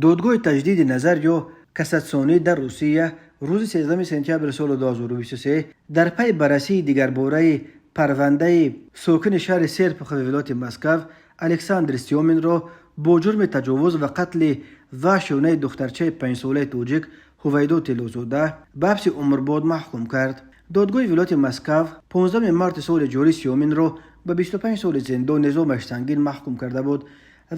دادگاه تجدید نظر یا کاساسیونی در روسیه روز 13 سپتامبر سال 2023 در پی بررسی دیگرباره پرونده ساکن شهر سرپخ ولایت مسکو الکساندر سیومین را با جرم تجاوز و قتل وحشیانه دخترچه 5 ساله توجیک هویدا تلوزاده به حبس عمرباد محکوم کرد. دادگاه ولایت مسکو 15 مارس سال جاری سیومین را به 25 سال زندان نظامش سنگین محکوم کرده بود،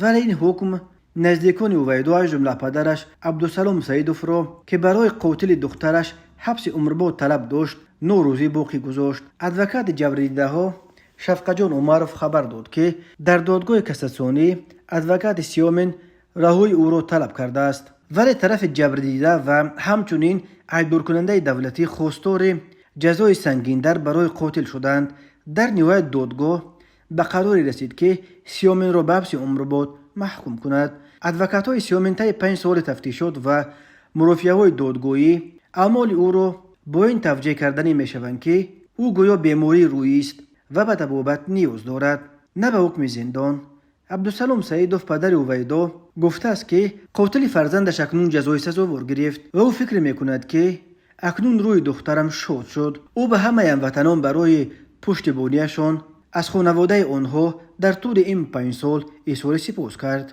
ولی این حکم نزدیکان هویدا از جمله پدرش عبدالسلام سعیدوف را که برای قتل دخترش حبس عمرباد طلب داشت 9 روزی باقی گذاشت. ادوکات جبردیده ها شفقت جان عمروف خبر داد که در دادگاه کاساسیونی ادوکات سیومین رهایی او را طلب کرده است، ولی طرف جبردیده و همچنین ایدور کننده دولتی خواستار جزای سنگین‌تر برای قاتل شدند. در نهایت دادگاه به قراری رسید که سیومین را به حبس عمرباد محکوم کند. ادوکات‌های سیومین طی 5 سال تفتیشات و مرافعه‌های دادگاهی اعمال او را با این توجیه کردنی می‌شوند که او گویا بیماری روحی است و به طبابت نیاز دارد، نه به حکم زندان. عبدالسلام سعیدوف پدر هویدا گفته است که قاتل فرزندش اکنون جزای سزاوار گرفت و او فکر می‌کند که اکنون روی دخترم شاد شد. او به همه هموطنان برای پشتیبانیشان از خانواده آنها در طول این 5 سال اظهار سپاس کرد.